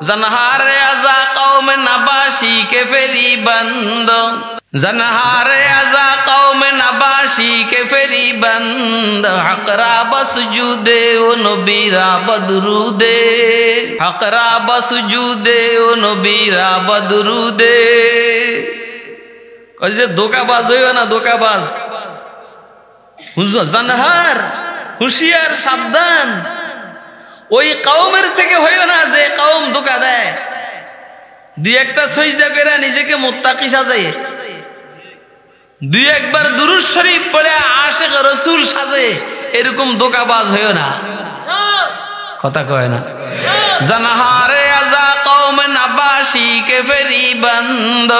ज़नहारे अज़ा कौम नबाशी के फेरी बंद, ज़नहारे अज़ा कौम नबाशी के फेरी बंद, हक़रा बसजूदे ओ नबीरा बदरूदे, हक़रा बसजूदे ओ नबीरा बदरूदे। कैसे धोखाबाज हो ना, धोखाबाज। ज़नहार হুঁশিয়ার সাবধান, ওই কওমের থেকে হইও না যে কওম ধোঁকা দেয়। দুই একটা সিজদা করে নিজেকে মুত্তাকি সাজায়, দুই একবার দুরূদ শরীফ পড়ে আশিক রাসূল সাজে, এরকম ধোঁকাবাজ হইও না। কথা কয় না। ज़नहारे अज़ा कौम नबाशी के फेरी बंद,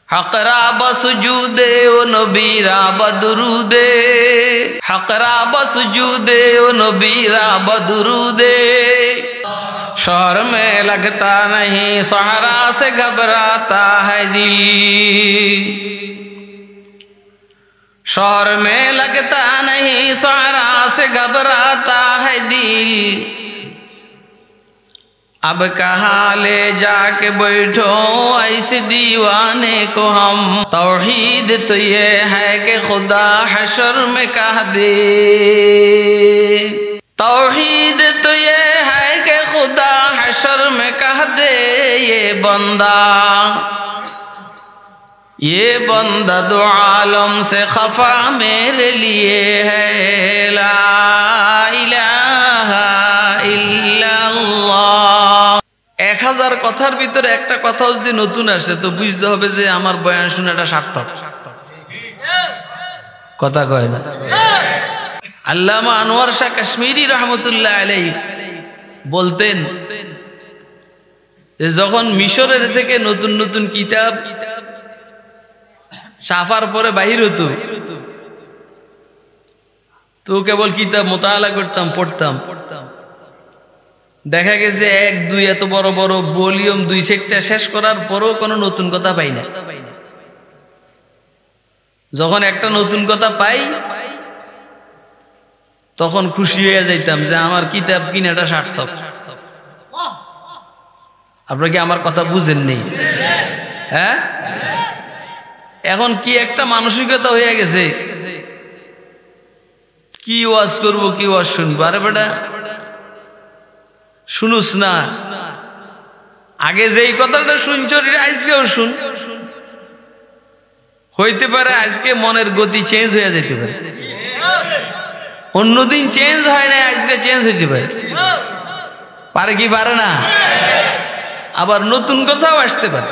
हक़रा बसजूदे ओ नबीरा बदरूदे, हक़रा बसजूदे ओ नबीरा बदरूदे। शहर में लगता नहीं सहरा से घबराता है दिल, शहर में लगता नहीं सहरा से घबराता है दिल, अब कहाँ ले जाके बैठो ऐसे दीवाने को हम, तौहीद तो ये है कि खुदा हशर में कह दे, तौहीद तो ये है कि खुदा हशर में कह दे, ये बंदा दो आलम से खफा मेरे लिए है, ला इलाहा इल्लाल्लाह। 1000 কথার ভিতরে একটা কথা যদি নতুন আসে তো বুঝতে হবে যে আমার বয়ান শোনাটা সার্থক। কথা কয় না। আল্লামা আনোয়ার শাহ কাশ্মীরি রহমতুল্লাহ আলাইহি বলতেন যে যখন মিশরের থেকে নতুন নতুন কিতাব ছাপার পরে বাহির হতো তো কেবল কিতাব মোতালা করতাম, পড়তাম। দেখা গেছে 1-2 এত বড় বড় ভলিউম 2 সেটটা শেষ করার পরও কোনো নতুন কথা পাই না। যখন একটা নতুন কথা পাই তখন খুশি হয়ে যাইতাম যে আমার কিতাব কিনাটা সার্থক। আপনারা কি আমার কথা বুঝেন নেই? হ্যাঁ, এখন কি একটা মানসিকতা হয়ে গেছে, কি ওয়াজ করবো, কি ওয়াজ শুনবো। আরে বেটা শুনুস না, আগে যেই কথাটা শুনছো আজকেও শুন, হইতে পারে আজকে মনের গতি চেঞ্জ হয়ে যেতে পারে, অন্যদিন চেঞ্জ হয় না, আজকে চেঞ্জ হইতে পারে। পারে কি পারে না? আবার নতুন কথাও আসতে পারে,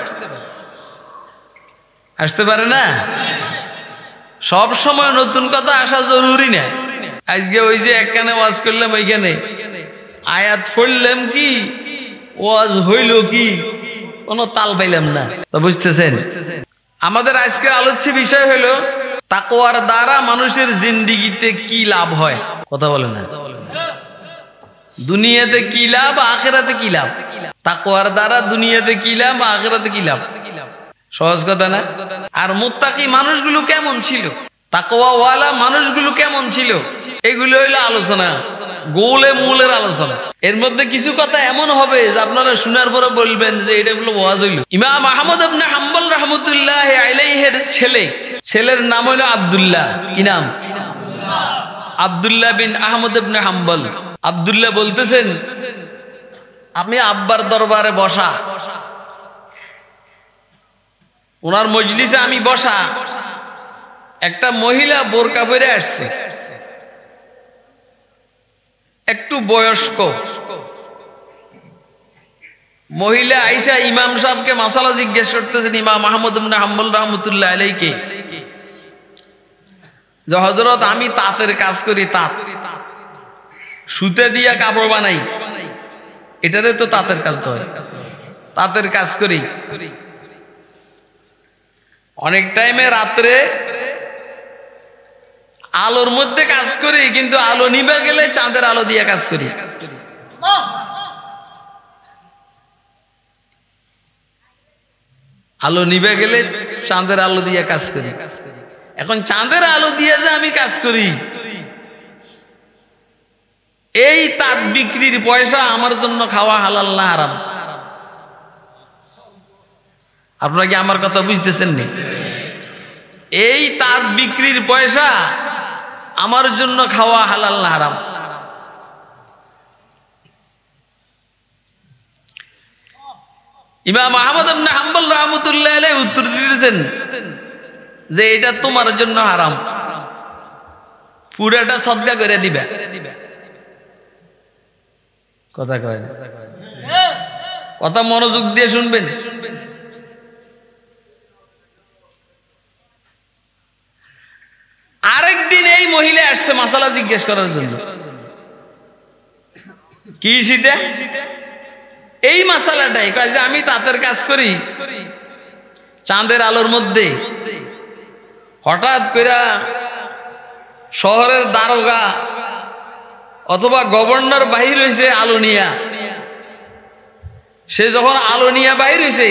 আসতে পারে না? সব সময় নতুন কথা আসা জরুরি না। আজকে ওই যে একখানে ওয়াজ করলাম, ওইখানে আয়াত পড়লাম, কি ওয়াজ হইল কি কোনো তাল পাইলাম না। তো বুঝতেছেন, আমাদের আজকের আলোচ্য বিষয় হলো তাকওয়ার দ্বারা মানুষের জিন্দেগিতে কি লাভ হয়। কথা বলে না, দুনিয়াতে কি লাভ, আখিরাতে কি লাভ। তাকওয়ার দ্বারা দুনিয়াতে কি লাভ, আখিরাতে কি লাভ। সহজ কথা না? আর মুত্তাকি মানুষগুলো কেমন ছিল, তাকওয়াওয়ালা মানুষগুলো কেমন ছিল, এগুলো হইলো আলোচনা, গোলে মূলের আলোচনা। এর মধ্যে কিছু কথা এমন হবে যে আপনারা শোনার পরে বলবেন যে এটা হলো ওয়াজ হইল। ইমাম আহমদ ইবনে হাম্বল রাহমাতুল্লাহ আলাইহির ছেলের নাম হলো আব্দুল্লাহ। কি নাম? আব্দুল্লাহ বিন আহমদ ইবনে হাম্বল। আব্দুল্লাহ বলতেছেন, আমি আব্বার দরবারে বসা, ওনার মজলিসে আমি বসা, একটা মহিলা বোরকা পরে আসছে, একটু বয়স্ক মহিলা আইসা ইমাম সাহেবকে মাসালা জিজ্ঞেস করতেছেন, ইমাম আহমদ ইবনে হাম্বল রাহমাতুল্লাহ আলাইহি, যে হযরত আমি তাঁতের কাজ করি, তাঁত সুতে দিয়া কাপড় বানাই, এটারে তো তাঁতের কাজ কয়, তাঁতের কাজ করি। অনেক টাইমে রাত্রে আলোর মধ্যে কাজ করি, কিন্তু আলো নিভে গেলে চাঁদের আলো দিয়ে কাজ করি। আলো নিভে গেলে চাঁদের আলো দিয়ে কাজ করি। এখন চাঁদের আলো দিয়ে যে আমি কাজ করি, এই তাঁত বিক্রির পয়সা আমার জন্য খাওয়া হালাল না হারাম? আপনারা কি আমার কথা বুঝতেছেন না? এই তাঁত বিক্রির পয়সা আমার জন্য খাওয়া হালাল না হারাম? ইমাম আহমদ ইবনে হাম্বল রাহমাতুল্লাহ আলাইহি উত্তর দিতেছেন যে এটা তোমার জন্য হারাম, পুরাটা সদকা করে দিবা। কথা কয় না, কথা মনোযোগ দিয়ে শুনবেন। আরেকদিন এই মহিলা আসছে মাসালা জিজ্ঞেস করার জন্য। কি সেটা? এই মাসালাটাই কয় যে আমি তাঁতের কাজ করি, চাঁদের আলোর মধ্যে হঠাৎ করে শহরের দারোগা অথবা গভর্নর বাহির হয়েছে আলো নিয়া, সে যখন আলো নিয়া বাহির হয়েছে,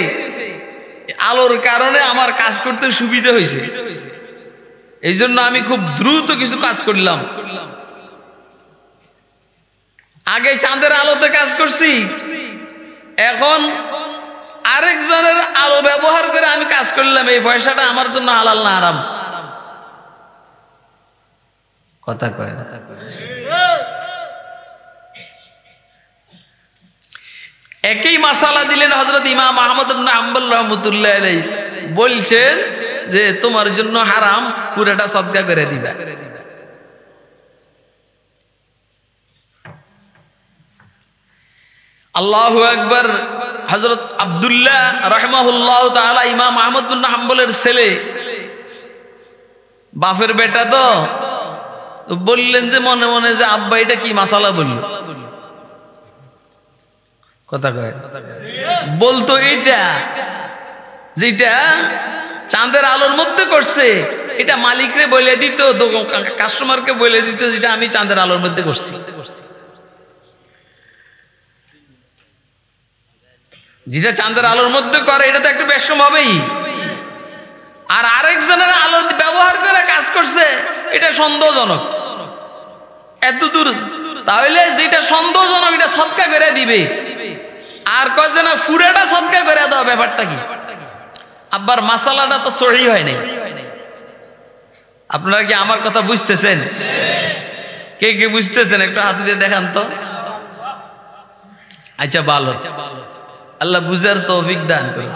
আলোর কারণে আমার কাজ করতে সুবিধা হয়েছে, এই জন্য আমি খুব দ্রুত কিছু কাজ করলাম। আগে চাঁদের আলোতে কাজ করছি, এখন আরেকজনের আলো ব্যবহার করে আমি কাজ করলাম, এই পয়সাটা আমার জন্য হালাল না হারাম? কথা কয় না। একই মাসালা দিলেন হযরত ইমাম আহমদ ইবনে হাম্বল রাহমাতুল্লাহ আলাইহি, বলছেন যে তোমার জন্য হারাম, পুরোটা সদকা করে দিবা। আল্লাহু আকবার। হযরত আব্দুল্লাহ রাহিমাহুল্লাহ তাআলা ইমাম আহমদ ইবনে হাম্বলের ছেলে, বাপের বেটা, তো বললেন যে মনে মনে যে আব্বা এটা কি মাসালা বলল? কথা কয়, বলতো এটা যেটা চাঁদের আলোর মধ্যে করছে, এটা মালিকরে বলে দিত, কাস্টমারকে বলে দিত যেটা আমি চাঁদের আলোর মধ্যে করছি। যেটা চাঁদের আলোর মধ্যে করে এটা তো একটু বেশম হবেই, আর আরেকজনের আলো ব্যবহার করে কাজ করছে, এটা সন্দেহজনক। এত দূর, তাহলে যেটা সন্দেহজনক এটা সদকা করে দিবে, আর কয় যে না পুরাটা সদকা করে দাও, ব্যাপারটা কি? আবার মাসালাটা তো সহি হয় নাই। আপনারা কি আমার কথা বুঝতেছেন? কে কে বুঝতেছেন একটু হাত দিয়ে দেখান তো। আচ্ছা, ভালো, আল্লাহ বুঝার তৌফিক দান করুন।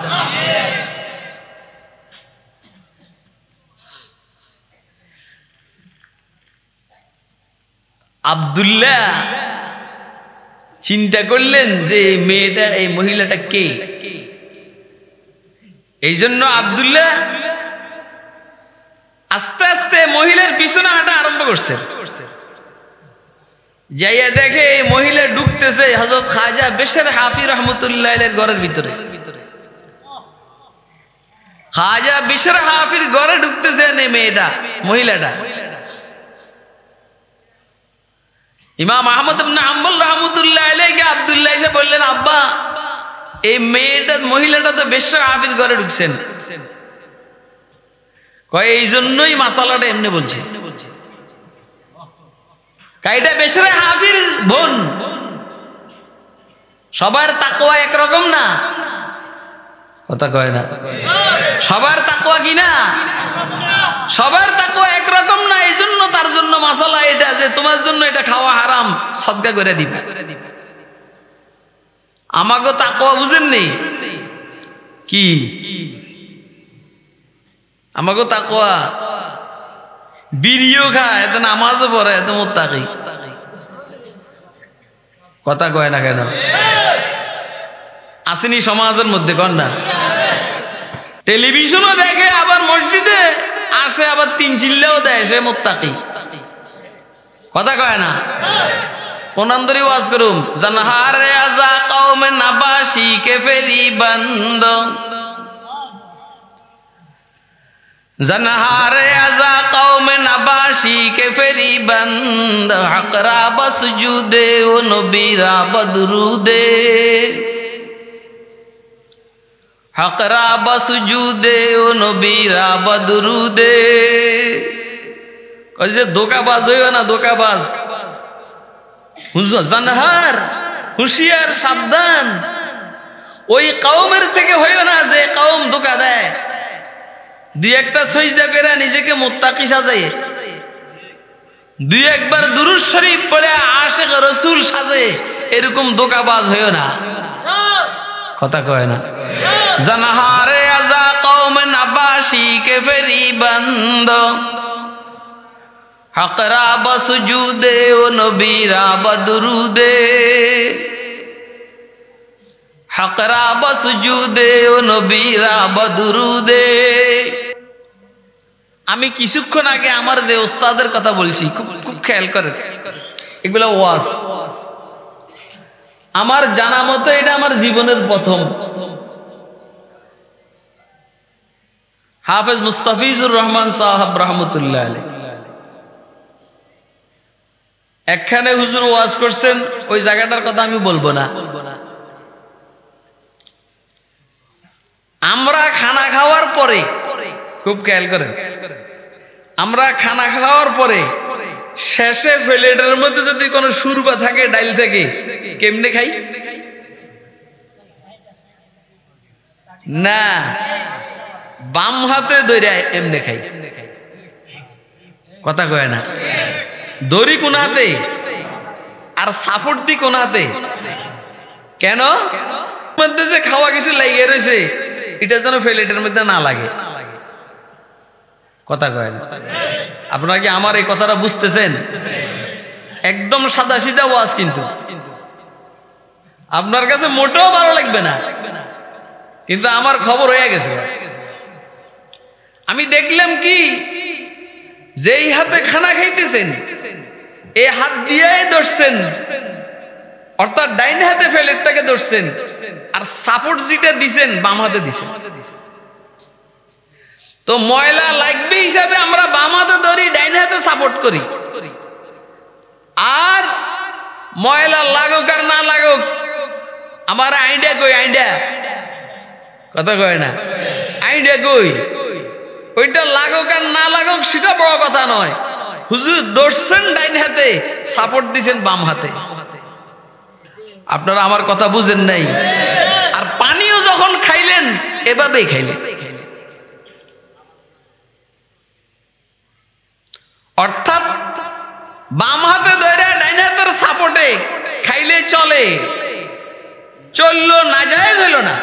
আব্দুল্লাহ চিন্তা করলেন যে মেয়েটা, এই মহিলাটা কে? এই জন্য আব্দুল্লাহ আস্তে আস্তে মহিলার পিছনে হাঁটা আরম্ভ করছেন। যাইয়া দেখে এই মহিলা ঢুকতেছে হযরত খাজা বেশর হাফি রহমতুল্লাহ আলাইহির ঘরের ভিতরে। খাজা বেশর হাফির ঘরে ঢুকতেছে এই মেয়েটা, মহিলাটা। ইমাম আহমদ ইবনে হাম্বল রাহমাতুল্লাহ আলাইহি আব্দুল্লাহ এসে বললেন, আব্বা এই মেয়েটা, মহিলাটা তো বেশর হাফির ঘরে ঢুকছেন। কয় এই জন্যই মাসালাটা এমনি বলছি, কাইটা বেশরে হাফির বোন। সবার তাকওয়া একরকম না। কথা কয় না, সবার তাকওয়া কি না? সবার তাকওয়া একরকম না। এই জন্য তার জন্য মাসালা এটা যে তোমার জন্য এটা খাওয়া হারাম, সদকা করে দিবা। আমাকে তাকওয়া বুঝেন নেই কি? আমাকে তাকওয়া বিড়িও খায়, এত নামাজও পড়ে, এত মুত্তাকি। কথা কয় না কেন? আসেনি সমাজের মধ্যে, কন না? টেলিভিশনও দেখে, আবার মসজিদে আসে, আবার তিন চিল্লাও দেয়, সে মুত্তাকি। কথা কয় না? কোনান্দরি ওয়াজ করুম, জানহারে আজা কওমে নাবাশি কে ফেরি বন্ধ, জনহারে আজা কওমে নাবাশি কে ফেরি বন্ধ, হকরা বসজুদে ও নবীরা বদরুদে, হকরা বসজুদে ও নবীরা বদরুদে। কইছে ধোকাবাজ হইও না, ধোকাবাজ। জানহার, হুঁশিয়ার, সাবধান। ওই কওমের থেকে হইও না যে কওম ধোঁকা দেয়, দুই একটা সজদা করে নিজেকে মুত্তাকি সাজায়, দুই একবার দুরূদ শরীফ পড়ে আশিক রাসূল সাজে, এরকম ধোঁকাবাজ হইও না। কথা কয় না? জানহারে আজা কওম নাবাশি কে ফেরি বন্ধ, হকরা বসজুদে ও নবীরা বদরুদে, হকরা বসজুদে ও নবীরা বদরুদে। আমি কিছুক্ষণ আগে আমার যে ওস্তাদের কথা বলছি, খুব খেয়াল করে, এগুলো ওয়াজ আমার জানা মতো এটা আমার জীবনের প্রথম। হাফেজ মুস্তাফিজুর রহমান সাহেব রহমতুল্লাহ আলাইহি একখানে হুজুর ওয়াজ করছেন, ওই জায়গাটার কথা আমি বলবো না। আমরা খানা খাওয়ার পরে, খুব খেয়াল করেন, আমরা খানা খাওয়ার পরে শেষে প্লেটের মধ্যে যদি কোনো সুরবা থাকে, ডাইল থাকে, কেমনে খাই? না, বাম হাতে ধরে এমনে খাই। কথা কয় না? দড়ি কোন হাতে আর সাপোর্ট দি কোন হাতে? কেন? মধ্যে যে খাওয়া কিছু লাগিয়ে রয়েছে, এটা যেন প্লেটের মধ্যে না লাগে। কথা কয় না? আপনারা কি আমার এই কথাটা বুঝতেছেন? একদম সাদা সিধা ওয়াজ, কিন্তু আপনার কাছে মোটেও ভালো লাগবে না, কিন্তু আমার খবর হয়ে গেছে। আমি দেখলাম কি, যেই হাতে খানা খাইতেছেন এই হাত দিয়ে ধরছেন, অর্থাৎ ডাইন হাতে প্লেটটাকে ধরছেন, আর সাপোর্ট যেটা দিছেন বাম হাতে দিছেন। তো ময়লা লাগবে হিসাবে আমরা বাম হাতে ধরি, ডাইন হাতে সাপোর্ট করি। আর ময়লা লাগুক আর না লাগুক, আমার আইডিয়া কই? আইডিয়া কথা কয় না? আইডিয়া কই? ওইটা লাগুক আর না লাগুক সেটা বড় কথা নয়। হুজুর ধরছেন ডাইন হাতে, সাপোর্ট দিছেন বাম হাতে। আপনারা আমার কথা বুঝেন নাই? আর পানিও যখন খাইলেন এভাবেই খাইলেন, অর্থাৎ বাম হাতে ধরে ডাইন হাতের সাপোর্টে খাইলে চলে, চললো, নাজায়েজ হইল না।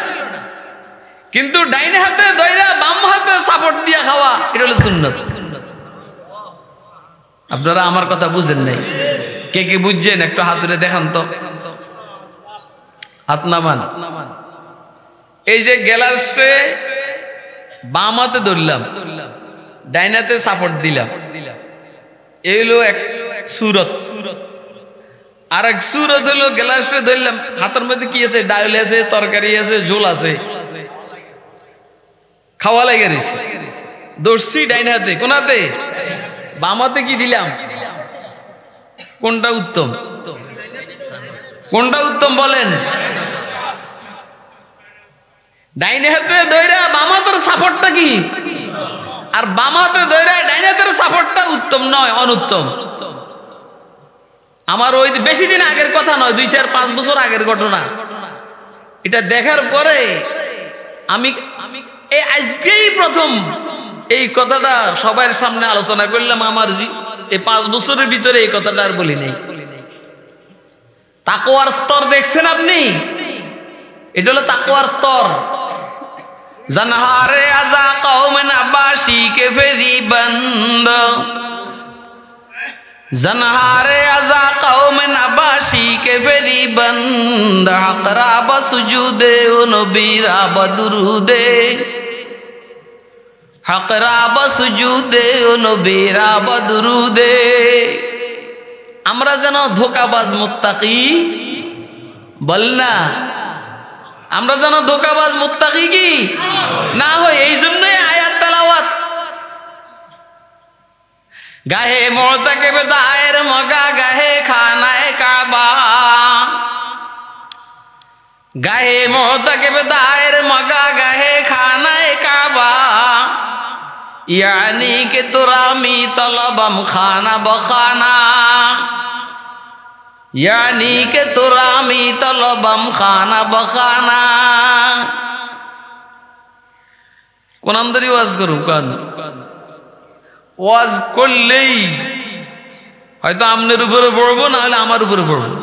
কিন্তু ডাইন হাতে ধরে বাম হাতে সাপোর্ট দিয়ে খাওয়া, এটা হলো সুন্নত। আপনারা আমার কথা বুঝেন নাই? কে কে বুঝছেন একটু হাত তুলে দেখান তো, হাত নামান। এই যে গ্লাসে বাম হাতে ধরলাম, ডাইন হাতে সাপোর্ট দিলাম, এই হলো এক সুরত। আর এক সুরত হলো গ্লাসে ধরলাম, হাতের মধ্যে কি আছে? ডাল আছে, তরকারি আছে, ঝোল আছে, খাওয়া লাগে রয়েছে, ধরছি ডাইন হাতে। কোন হাতে? বাম হাতে কি দিলাম? কোনটা উত্তম? কোনটা উত্তম বলেন? ডাইন হাতে ধরে বাম হাতের সাপোর্টটা কি? আর বাম হাতে ধরে ডাইন হাতের সাপোর্টটা উত্তম নয়, অনুত্তম। আমার ওই বেশি দিন আগের কথা নয়, 2-4-5 বছর আগের ঘটনা। এটা দেখার পরে আমি এই আজকেই প্রথম এই কথাটা সবার সামনে আলোচনা করলাম। আমার এই 5 বছরের ভিতরে এই কথাটা আর বলি নাই। তাকওয়ার স্তর দেখছেন আপনি? এটা হলো তাকওয়ার স্তর। জানহারে আজা কওম নাবাশি কে ফেরি বন্ধ, জানহারে আজা কওম নাবাশি কে ফেরি বন্ধ, হকরা বসজুদে ও নবীরা বদরুদে, হকরা বসজুদে ও নবীরা বদরুদে। আমরা যেন ধোঁকাবাজ মুত্তাকি বল না, আমরা যেন ধোঁকাবাজ মুত্তাকি কি না হয়। এই জন্যই আয়াত তেলাওয়াত। গাহে মুতাকিব দায়ের মগা, গাহে খানায়ে কাবা, গাহে মুতাকিব দায়ের মগা, গাহে খানায়ে কাবা, यानी के तुरामी तलबम खाना बखाना। यानी के तुरामी तलबम खाना बखाना কোন আন্দরি ওয়াজ করু কান ওয়াজ করলেই হয়তো আমনের উপরে পড়বো না হলে আমার উপরে পড়বো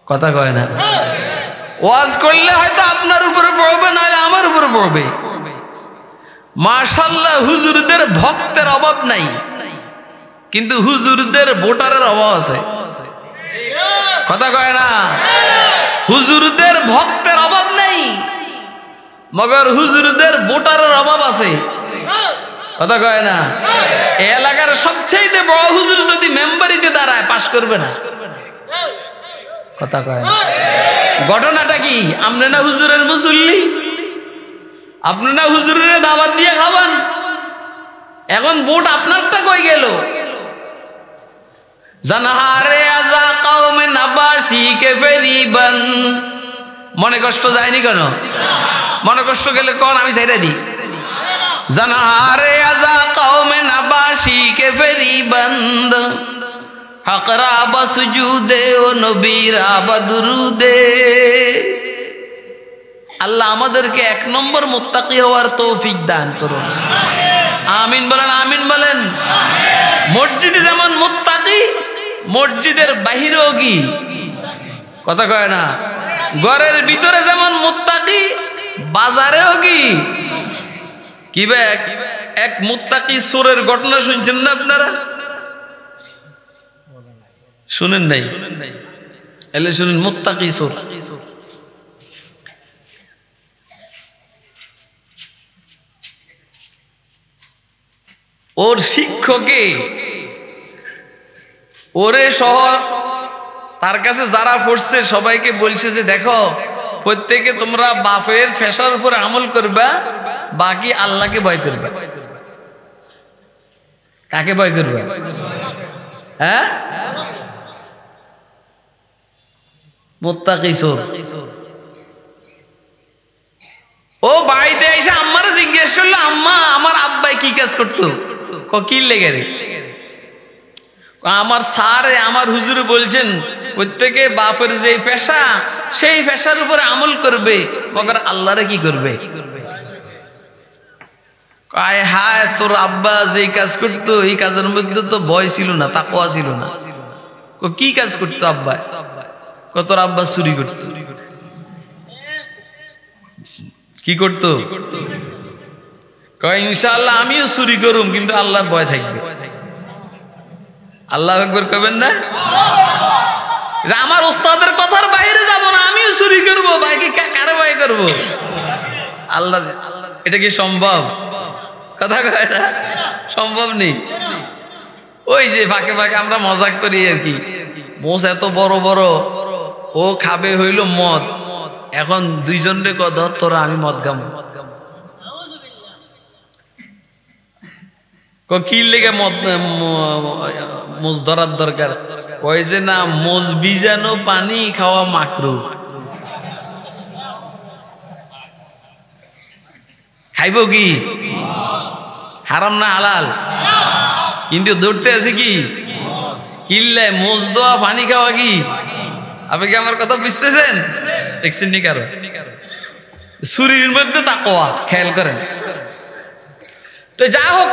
কথা কয় না ওয়াজ করলে হয়তো আপনার উপরে পড়বে না হলে আমার উপরে পড়বে মাশাআল্লাহ হুজুরদের ভক্তের অভাব নাই কিন্তু হুজুরদের ভোটারের অভাব আছে কথা কয় না হুজুরদের ভক্তের অভাব নাই মগর হুজুরদের ভোটারের অভাব আছে কথা কয় না এই এলাকার সবচেয়ে বড় হুজুর যদি মেম্বারিতে দাঁড়ায় পাস করবে না কথা কয় না ঘটনাটা কি আপনি না হুজুরের মুসল্লি আপনি না হুজুরের দাওয়াত দিয়ে খাবেন এখন ভোট আপনারটা কই গেল জানহারে আযা কওমে নাবাশি কে ফেরিবান মনে কষ্ট যায়নি কেন মনে কষ্ট গেলে কোন আমি ছাইরা দিই জানহারে আযা কওমে নাবাশি কে ফেরিবন্দ হকরা বসজুদে ও নবীরা বদরুদে আল্লাহ আমাদেরকে এক নম্বর মুত্তাকি হওয়ার তৌফিক দান করুন আমিন বলেন আমিন বলেন মসজিদে যেমন মুত্তাকি মসজিদের বাহিরেও কি কথা কয় না ঘরের ভিতরে যেমন মুত্তাকি বাজারেও কি ব্যাগ এক মুত্তাকি চোরের ঘটনা শুনছেন না আপনারা শুনেন নাই এলে শুনেন মুত্তাকি চোর ওর শিক্ষকে ওরে সহ তার কাছে যারা পড়ছে সবাইকে বলছে যে দেখো প্রত্যেকে তোমরা বাপের ফেসার উপর আমল করবা বাকি আল্লাহকে ভয় করবে কাকে ভয় করবে হ্যাঁ মুত্তাকি চোর ও বাড়িতে এসে আম্মারে জিজ্ঞেস করলো আম্মা আমার আব্বাই কি কাজ করতো কি লেগে রে আমার স্যার আমার হুজুর বলছেন প্রত্যেকে বাপের যে পেশা সেই পেশার উপরে আমল করবে মগর আল্লাহরে কি করবে আয় হায় তোর আব্বা যে কাজ করতো এই কাজের মধ্যে তো ভয় ছিল না তাকওয়া ছিল না কি কাজ করতো আব্বা তোর আব্বা চুরি করতো কি করতো কয় ইনশাআল্লাহ আমিও চুরি করুম কিন্তু আল্লাহর ভয় থাকবে আল্লাহু আকবার কবেন না যে আমার উস্তাদের কথার বাইরে যাব না আমিও চুরি করব বাকি কারে ভয় করব আল্লাহ এটা কি সম্ভব কথা কয় না সম্ভব নেই ওই যে ফাঁকে ফাঁকে আমরা মজাক করি আর কি মোষ এত বড় বড় ও খাবে হইল মদ এখন দুইজন রে কত তোরা আমি মদ গাম কি লেগে মোজ ধরার দরকার কয় যে না মোজ বিজানো পানি খাওয়া মাকরু খাইব কি হারাম না হালাল কিন্তু ধরতে আছে কি কিল্লে মোজ দেওয়া পানি খাওয়া কি আপনি কি আমার কথা বুঝতেছেন দেখছেন নি কারো শরীরের মধ্যে তাকওয়া খেয়াল করেন তো যা হোক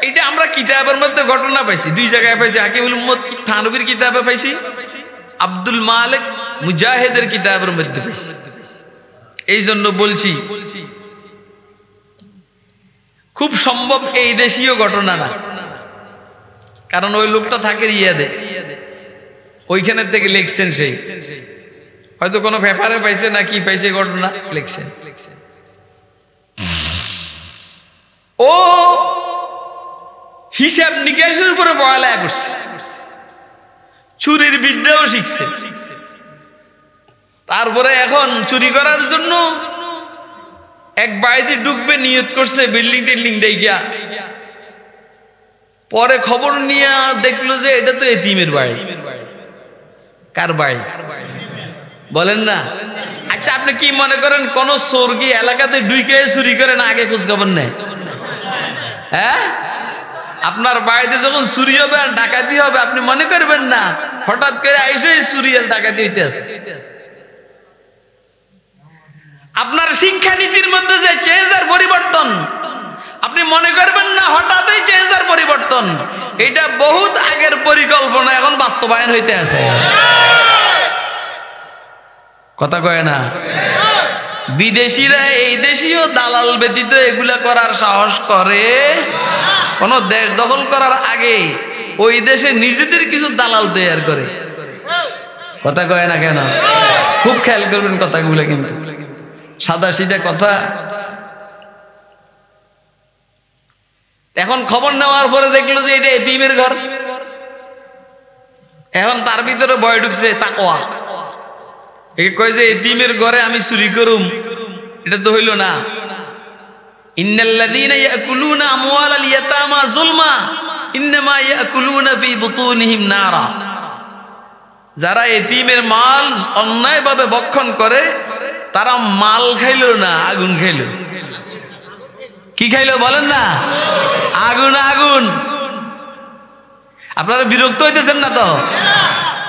এটা আমরা কিতাবের মধ্যে ঘটনা পাইছি দুই জায়গায় পাইছি হাকিমুল উম্মত থানবীর কিতাবে পাইছি আব্দুল মালিক মুজাহিদের কিতাবের মধ্যে পাইছি এই জন্য বলছি খুব সম্ভব এই দেশীয় ঘটনা না কারণ ওই লোকটা থাকে রিয়াদে ওইখানে থেকে লিখছেন সেই হয়তো কোনো পেপারে পাইছে না কি পাইছে ঘটনা লিখছেন ও হিসাব নিকাশের উপরে পড়ালেখা করছে চুরির বিদ্যাও শিখছে তারপরে এখন চুরি করার জন্য এক বাড়িতে ঢুকবে নিয়ত করছে বিল্ডিং টিল্ডিং দেখিয়া পরে খবর নিয়ে দেখলো যে এটা তো এতিমের বাড়ি কার বাড়ি বলেন না আচ্ছা আপনি কি মনে করেন কোন চোর কি এলাকাতে ঢুকে চুরি করে না আগে খোঁজ খবর নেয় হ্যাঁ আপনার বাড়িতে যখন চুরি হবে আর ডাকাতি হবে আপনি মনে করবেন না হঠাৎ করে আইসে চুরি আর ডাকাতি হইতেছে। আপনার শিক্ষানীতির মধ্যে যে চেঞ্জ আর পরিবর্তন আপনি মনে করবেন না হঠাৎই চেঞ্জ আর পরিবর্তন, এটা বহুত আগের পরিকল্পনা এখন বাস্তবায়ন হইতে আছে। কথা কয় না? বিদেশিরা এই দেশীয় দালাল ব্যতীত এগুলা করার সাহস করে? কোন দেশ দখল করার আগে ওই দেশে নিজেদের কিছু দালাল তৈরি করে। কথা কয় না কেন? খুব খেয়াল করবেন কথাগুলো, কিন্তু সাদা সিধা কথা। এখন খবর নেওয়ার পরে দেখলো যে এটা এতিমের ঘর, এখন তার ভিতরে ভয় ঢুকছে তাকওয়া। এই কয় যে এতিমের ঘরে আমি চুরি করুম, এটা তো হইল না। ইন্নাল্লাযীনা ইয়াকুলুনা আমওয়ালাল ইয়াতামা যুলমা ইন্নামা ইয়াকুলুনা ফি বুতুনিহিম নারা। যারা এতিমের মাল অন্যায়ভাবে ভক্ষণ করে তারা মাল খাইলো না, আগুন খাইলো। কি খাইলো বলেন না? আগুন। আগুন। আপনারা বিরক্ত হইতেছেন না তো?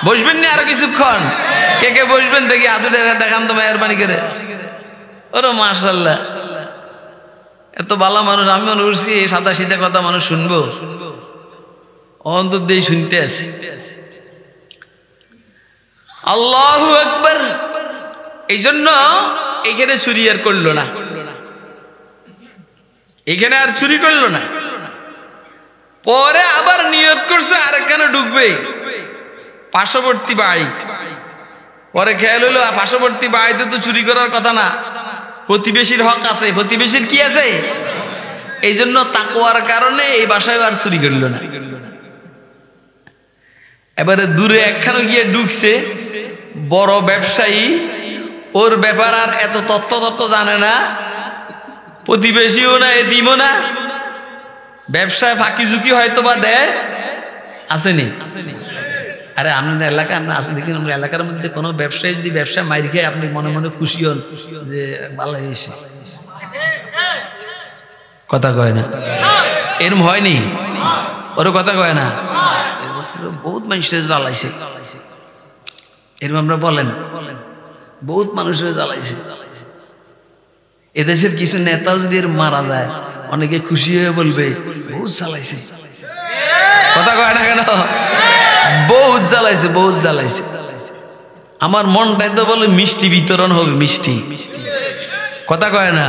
বসবেন না আরো কিছুক্ষণ? কে কে বসবেন দেখি হাত দেখান তো মেহরবানি করে। ওরে মাশাআল্লাহ, এত ভালো মানুষ। আমি মনে করছি এই সাদা সিধা কথা মানুষ শুনবো, অন্তর দিয়ে শুনতে আছে। আল্লাহু আকবার। এই জন্য এখানে চুরি আর করলো না, এখানে আর চুরি করলো না। পরে আবার নিয়ত করছে আরেকখানে ঢুকবে, পার্শ্ববর্তী বাড়ি। পরে খেয়াল হলো পার্শ্ববর্তী বাড়িতে তো চুরি করার কথা না, প্রতিবেশীর হক আছে। প্রতিবেশীর কি আছে? এই জন্য তাকওয়ার কারণে এই বাসায় আর চুরি করলো না। এবারে দূরে একখানে গিয়ে ঢুকছে বড় ব্যবসায়ী, ওর ব্যাপার আর এত তত্ত্ব জানে না, প্রতিবেশীও না, এতিমও না। ব্যবসায় ফাঁকি ঝুঁকি হয়তো বা দেয়, আসেনি? আরে আপনার এলাকায় আমরা আসেন দেখি, আমরা এলাকার মধ্যে কোনো ব্যবসায়ী যদি ব্যবসা মাইর খেয়ে আপনি মনে মনে খুশি হন যে ভালো এসে। কথা কয় না? এরম হয়নি? ওর কথা কয় না? বহুত মানুষের জ্বালাইছে এরম। আমরা বলেন বহুত মানুষের জ্বালাইছে। এদেশের কিছু নেতাও যদি মারা যায় অনেকে খুশি হয়ে বলবে বহুত জ্বালাইছে। কথা কয় না কেন? বহুত জ্বালাইছে, বহুত জ্বালাইছে। আমার মনটাই তো বলে মিষ্টি বিতরণ হবে, মিষ্টি। কথা কয় না?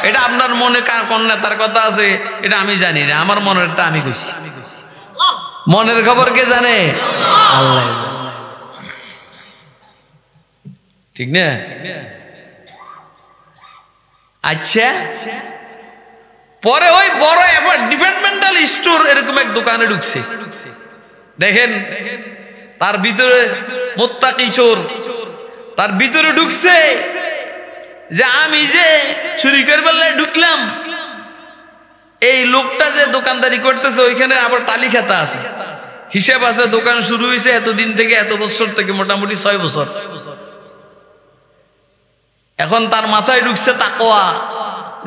এটা আপনার মনে কার কোন নেতার কথা আছে এটা আমি জানি না, আমার মনেরটা আমি কইছি। মনের খবর কে জানে? আল্লাহ। ঠিক না? আচ্ছা, পরে ওই বড় ডিপার্টমেন্টাল স্টোর এরকম এক দোকানে ঢুকছে। দেখেন তার ভিতরে মুত্তাকি চোর, তার ভিতরে ঢুকছে যে আমি যে চুরি করবার লাই ঢুকলাম, এই লোকটা যে দোকানদারি করতেছে ওইখানে আবার তালি খাতা আছে, হিসাব আছে। দোকান শুরু হয়েছে এতদিন থেকে, এত বছর থেকে, মোটামুটি 6 বছর। এখন তার মাথায় ঢুকছে তাকওয়া,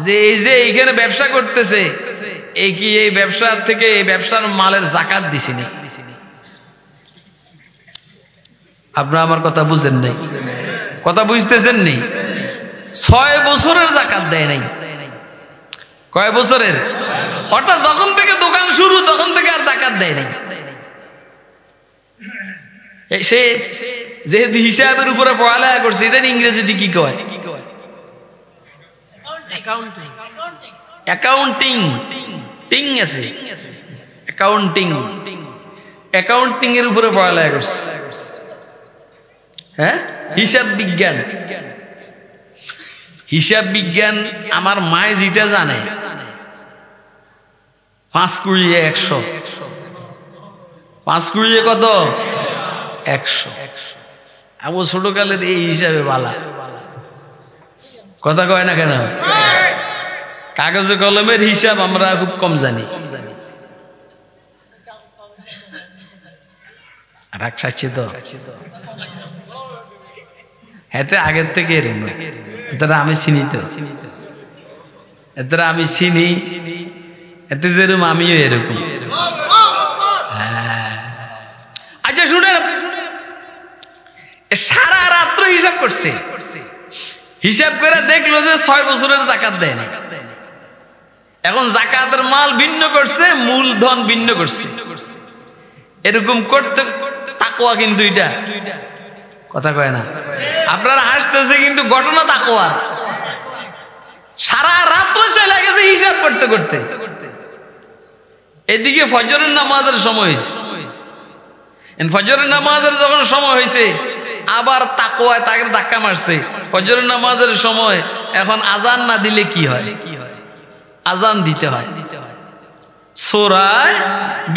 যে এই যে এইখানে ব্যবসা করতেছে, এই কি এই ব্যবসার থেকে এই ব্যবসার মালের যাকাত দিছিনি? আপনারা আমার কথা বুঝেন নাই? কথা বুঝতেছেন নি? 6 বছরের যাকাত দেয় নাই। কয় বছরের? অর্থাৎ যখন থেকে দোকান শুরু তখন থেকে আর যাকাত দেয় নাই। সে যেহেতু হিসাবের উপরে পড়ালেখা করছে, এটা ইংরেজিতে কি কয়? অ্যাকাউন্টিং। টিং আছে, অ্যাকাউন্টিং। অ্যাকাউন্টিং এর উপরে পড়ালেখা করছে। হ্যাঁ, হিসাব বিজ্ঞান। হিসাব বিজ্ঞান আমার মায় যেটা জানে, 5 কুড়িয়ে 100। 5 কুড়িয়ে কত? 100। আমার ছোটকালের এই হিসাবে বালা। কথা কয় না কেন? কাগজে কলমের হিসাব আমরা খুব কম জানি। রাগ চাচ্ছি তো এতে আগের থেকে এতটা আমি চিনি তো, এতটা আমি চিনি। এতে যেরকম আমিও এরকম। আচ্ছা শুনেন, সারা রাত্র হিসাব করছে, হিসাব করে দেখলো যে 6 বছরের যাকাত দেয় না। এখন যাকাতের মাল ভিন্ন করছে, মূলধন ভিন্ন করছে। এরকম করতে তাকওয়া, কিন্তু এটা কথা কয় না। আপনারা হাসতেছে, কিন্তু ঘটনা তাকওয়ার। সারা রাত্র চলে গেছে হিসাব করতে করতে। এদিকে ফজরের নামাজের সময় হয়েছে। ফজরের নামাজের যখন সময় হয়েছে, আবার তাকওয়ায় তাকে ধাক্কা মারছে। ফজরের নামাজের সময়, এখন আজান না দিলে কি হয়? আজান দিতে হয়। সোরায়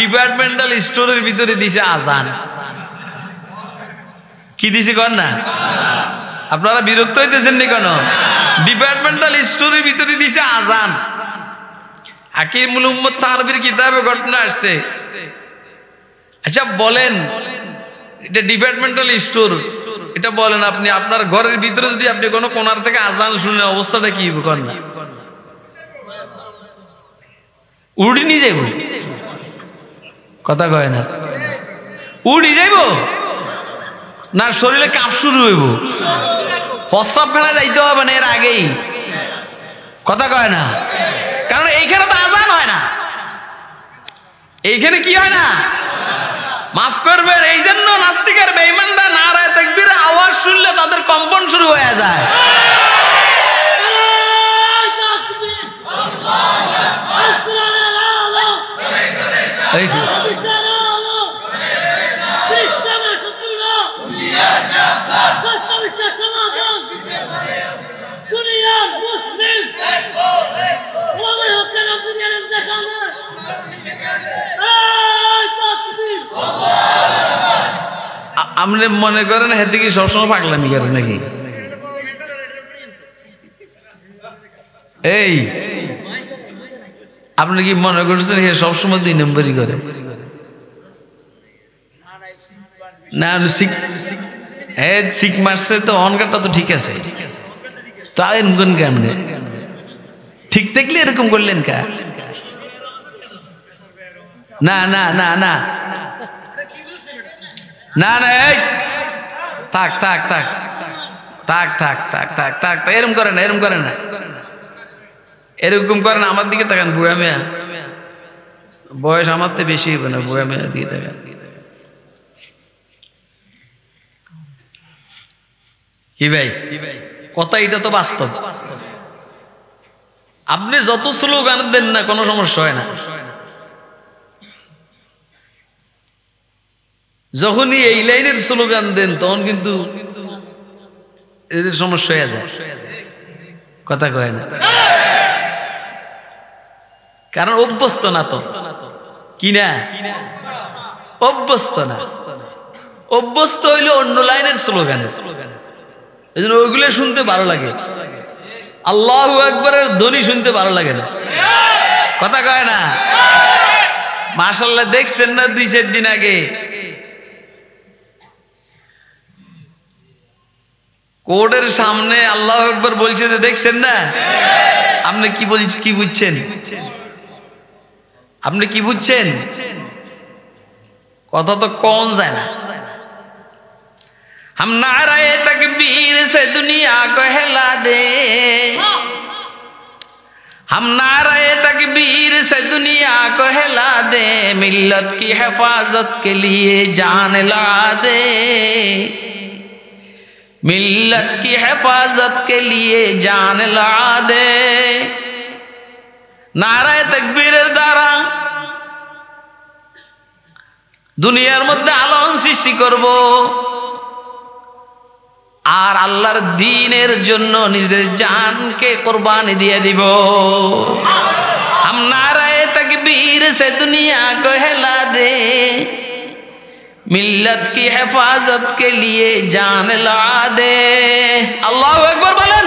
ডিপার্টমেন্টাল স্টোরের ভিতরে দিছে আজান। কি দিছে কর না? আপনারা বিরক্ত হইতেছেন নি কেন? ডিপার্টমেন্টাল স্টোরের ভিতরে দিছে আজান। হাকিমুল উম্মত তানবীর কিতাবে ঘটনা আসছে। আচ্ছা বলেন, এটা ডিপার্টমেন্টাল স্টোর, এটা বলেন আপনি আপনার ঘরের ভিতরে যদি আপনি কোনো কোনার থেকে আজান শুনেন, অবস্থাটা কি কর না? উড়ি নিয়ে যাইব, কথা কয় না? উড়ি যাইব না, শরীরে কাঁপ শুরু হইব, প্রস্রাব ফেলা যাইতে হবে না এর আগেই, কথা কয় না? কারণ এইখানে তো আজান হয় না, এইখানে কি হয় না? মাফ করবেন, এই জন্য নাস্তিকের বেঈমানরা নারায়ে তাকবীরের আওয়াজ শুনলে তাদের কম্পন শুরু হয়ে যায়। আপনি মনে করেন হেতে কি সবসময় পাগলামি করে নাকি? এই আপনি কি মনে করছেন হে সবসময় 2 নম্বরই করে? না, শিখ মারছে তো, অনকারটা তো ঠিক আছে, তো এরকম কেমনে? ঠিক থাকলে এরকম করলেন কা? না না না না না না, এই থাক থাক থাক থাক থাক থাক থাক থাক, এরকম করে না, এরকম করে না, এরকম করে না। আমার দিকে তাকান, বুড়া মেয়া, বয়স আমার তো বেশি হবে না, বুড়া মেয়া দিয়ে তাকান। কি ভাই কথা, এটা তো বাস্তব। আপনি যত স্লোগান দেন না, কোনো সমস্যা হয় না। যখনই এই লাইনের স্লোগান দেন, তখন কিন্তু এদের সমস্যা হয়ে যায়, কথা কয় না? কারণ অভ্যস্ত না তো, কি না? অভ্যস্ত না। অভ্যস্ত হইলে অন্য লাইনের স্লোগানে, এই জন্য ওইগুলো শুনতে ভালো লাগে। আল্লাহু আকবারের ধ্বনি শুনতে ভালো লাগে না, কথা কয় না? মাশাআল্লাহ, দেখছেন না 2-4 দিন আগে কোর্টের সামনে আল্লাহু আকবার বলছে যে, দেখছেন না? আপনি কি বুঝছেন? আপনি কি বুঝছেন? কথা তো কম যায় না। हम नाराए तकबीर से दुनिया को हिला दे, हम नाराए तकबीर से दुनिया को हिला दे, मिल्लत की हिफाजत के लिए जान लगा दे, मिल्लत की हिफाजत के लिए जान लगा दे। नाराए तकबीरेर द्वारा दुनियार मध्य आलोन सृष्टि करब, আর আল্লাহর দ্বীনের জন্য নিজেদের জানকে কুরবানি দিয়ে দিব। हम नाराए तकबीर से दुनिया को हिला दे, मिल्लत की हिफाजत के लिए जान लगा दे। আল্লাহু আকবার বলেন।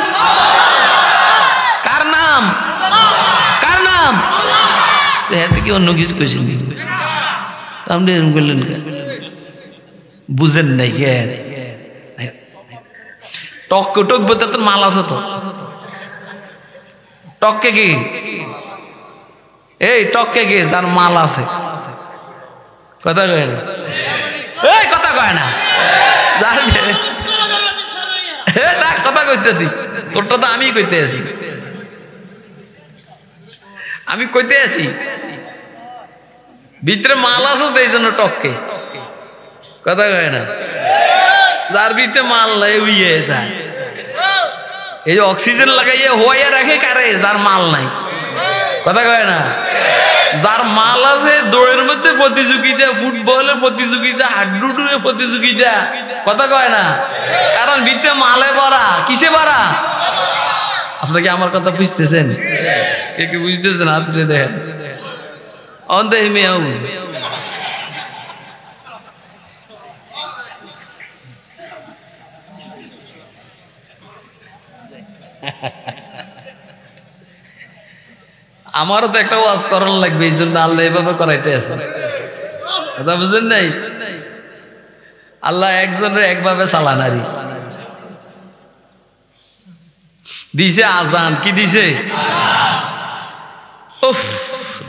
কার নাম? কার নাম? এতে কি অন্য কিছু কইছেন? আপনি এরকম করলেন কেন? বুঝেন নাই কেন? টককে টকবে তো, মাল আছে তো, টককে কি এই টককে গে যার মাল আছে, কথা কয় না, এই কথা কয় না, যার কথা কইতে তুই, তোরটা তো আমি কইতে আছি, আমি কইতে আছি ভিতরে মাল আছে তো এই জন্য টককে, কথা কয় না, যার ভিতরে মাল নাই উইয়ে দেয়, এই যে অক্সিজেন লাগাইয়ে হইয়া রাখে কারে, যার মাল নাই, কথা কয় না, যার মাল আছে দৌড়ের মধ্যে প্রতিযোগিতা, ফুটবলের প্রতিযোগিতা, হাড্ডুডুরে প্রতিযোগিতা, কথা কয় না, কারণ ভিতরে মালে ভরা, কিসে ভরা? আপনারা কি আমার কথা বুঝতেছেন? কে কি বুঝতেছেন? হাত তুলে দেখেন, অন্ধে মেয়েও বুঝে। আমারও তো একটা ওয়াজ করার লাগবে, এই জন্য আল্লাহ এভাবে করাইতে আছে, কথা বুঝেন নাই? আল্লাহ একজনের একভাবে চালানারি দিছে, আজান কি দিছে? উফ,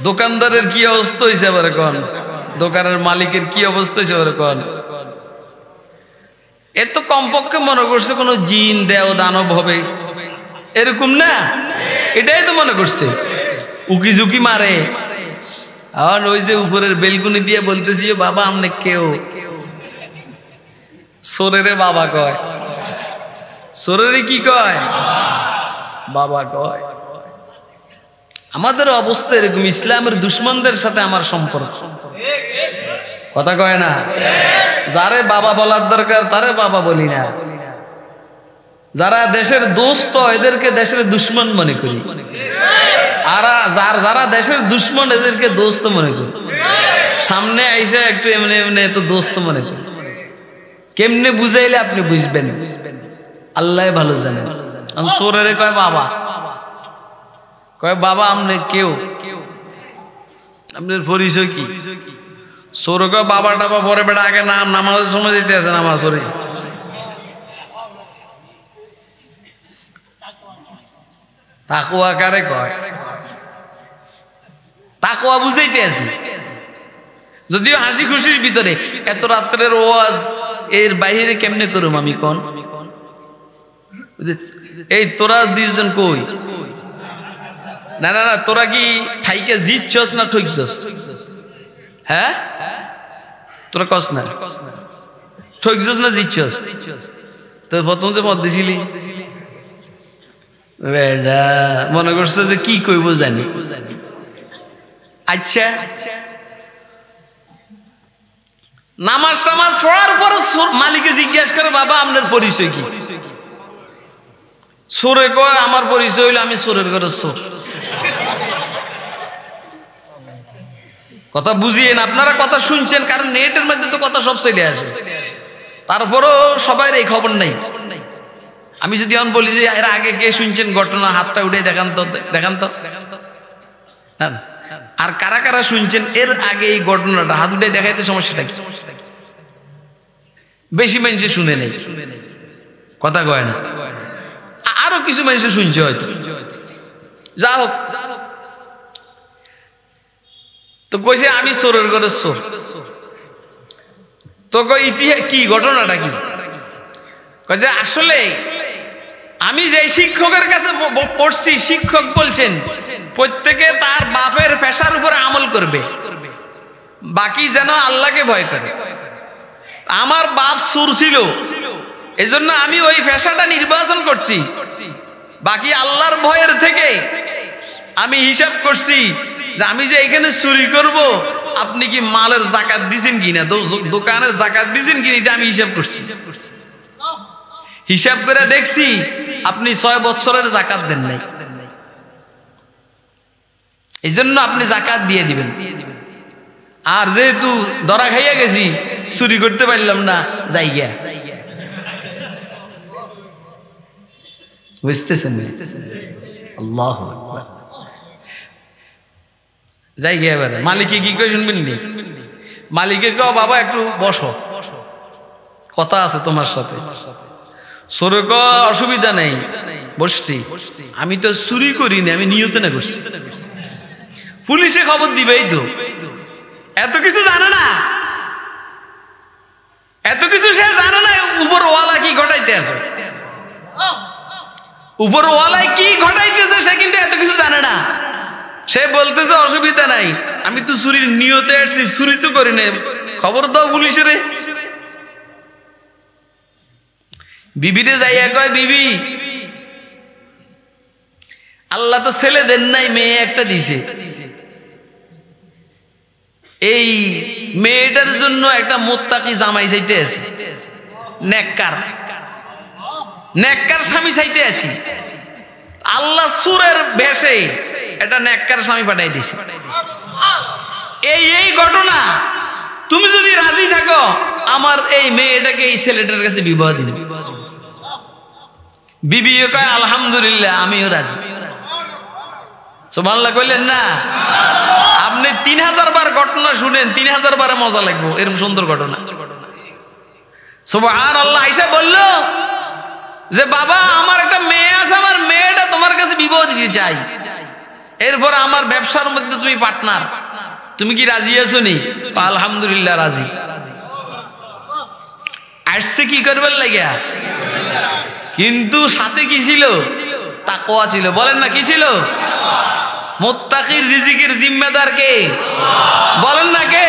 দোকানদারের কি অবস্থা হয়েছে আবার কোন, দোকানের মালিকের কি অবস্থা হয়েছে আবার কোন, এত কমপক্ষে মনে করছে কোন জিন দেও দানব হবে, এরকম না, এটাই তো মনে করছে, উকি ঝুঁকি মারে। আর ওই যে উপরের বেলকুনি দিয়ে বলতেছি, বাবা আমনে কেউ, সোরেরে বাবা কয়, সোরেরে কি কয়? বাবা কয়। আমাদের অবস্থা এরকম, ইসলামের দুশ্মনদের সাথে আমার সম্পর্ক, কথা কয় না, যারে বাবা বলার দরকার তারে বাবা বলি না, যারা দেশের দোস্ত এদেরকে দেশের দুশ্মন মনে করি, আর যারা দেশের দুশ্মন এদেরকে দোস্ত মনে করি, সামনে আইসা একটু এমনি এমনি তো দোস্ত মনে করি। কেমনে বুঝাইলে আপনি বুঝবেন, আল্লাহ ভালো জানেন। সোরেরে কয় বাবা, কয় বাবা আমনে কেউ, আপনার পরিচয় কি? সোর কয় বাবা টাবা পরে বেটা, আগে নাম নামাজের সময় দিতে আছে নামাজ, সরি তাকওয়া কারে কয়? তাকওয়া বুঝাইতে আছি, যদিও হাসি খুশির ভিতরে, এত রাত্রের ওয়াজ এর বাইরে কেমনে করুম আমি কোন? এই তোরা দুইজন কই? না না না, তোরা কি ঠাইকে জিতছস না ঠইকছস? হ্যাঁ তোরা কস না, ঠইকছস না জিতছস? তো প্রথম যে মত দিছিলি বেডা, মনে করছে যে কি কইব জানি। আচ্ছা, নামাজ টামাজ পড়ার পর মালিকে জিজ্ঞাসা করে বাবা আপনার পরিচয় কি? সোরে কয় আমার পরিচয় হইলো আমি সোরের ঘরের সোর। কথা বুঝিয়েন, আপনারা কথা শুনছেন, কারণ নেটের মধ্যে তো কথা সব চলে আসে, তারপরও সবাই এই খবর নাই। আমি যদি এখন বলি যে এর আগে কে শুনছেন ঘটনা, হাতটা উঠে দেখান তো, দেখান তো। আর কারা কারা শুনছেন এর আগে এই ঘটনাটা, হাত উঠে দেখাইতে সমস্যাটা কি? বেশি মানুষে শুনে নেই, কথা কয় না, আরো কিছু মানুষে শুনছে হয়তো, যা হোক। তো কইছে আমি সোরের ঘরের সোর। তো কই ইতিহাস কি, ঘটনাটা কি? কইছে আসলে আমি যে শিক্ষকের কাছে পড়ছি, শিক্ষক বলছেন প্রত্যেকে তার বাপের পেশার উপরে আমল করবে, বাকি যেন আল্লাহকে ভয় করে। আমার বাপ সুর ছিল, এজন্য আমি ওই পেশাটা নির্বাচন করছি, বাকি আল্লাহর ভয়ের থেকে আমি হিসাব করছি যে আমি যে এখানে চুরি করব, আপনি কি মালের জাকাত দিছেন কিনা, দোকানের জাকাত দিছেন কিনা, এটা আমি হিসাব করছি। হিসাব করে দেখছি আপনি 6 বছরের জাকাত দেন নাই, এই জন্য আপনি জাকাত দিয়ে দিবেন। আর যেহেতু ধরা খাইয়া গেছি, চুরি করতে পারলাম না, জায়গা বুঝতেছেন? আল্লাহু আকবার। জায়গা এবারে মালিকে কি কই শুনবেন নি? মালিকে কও বাবা একটু বসো, কথা আছে তোমার সাথে। সোরে ক অসুবিধা নেই, বসছি। আমি তো চুরি করিনি, আমি নিয়তে না করছি। পুলিশে খবর দিবেই তো। এত কিছু জানে না, এত কিছু সে জানে না উপরওয়ালা কি ঘটাইতে আছে, উপরওয়ালায় কি ঘটাইতেছে সে কিন্তু এত কিছু জানে না। সে বলতেছে অসুবিধা নাই, আমি তো চুরির নিয়তে আসছি, চুরি তো করি না, খবর দাও পুলিশের। বিবিরে যাইয়া কয়, বিবি আল্লাহ তো ছেলে দেন নাই, মেয়ে একটা দিছে, এই মেয়েটার জন্য একটা মুত্তাকি জামাই চাইতে আছি, নেককার নেককার স্বামী চাইতে আছি। আল্লাহ সুরের বেশে একটা নেককার স্বামী পাঠাই দিছে। এই ঘটনা, তুমি যদি রাজি থাকো আমার এই মেয়েটাকে এই ছেলেটার কাছে বিবাহ দিন। বিবি কয় আলহামদুলিল্লাহ, আমিও রাজি। সুবহানাল্লাহ কইলেন না? আপনি 3000 বার ঘটনা শুনেন, 3000 বারে মজা লাগবে, এরকম সুন্দর ঘটনা। সুবহানাল্লাহ। আয়েশা বলল যে বাবা আমার একটা মেয়ে আছে, আমার মেয়েটা তোমার কাছে বিবাহ দিতে চাই, এরপর আমার ব্যবসার মধ্যে তুমি পার্টনার, তুমি কি রাজি আছো নি? আলহামদুলিল্লাহ রাজি। আসছে কি করবার লাগিয়া, কিন্তু সাথে কি ছিল? তাকওয়া ছিল। বলেন না কি ছিল? মুত্তাকির রিজিকের জিম্মেদার কে? বলেন না কে?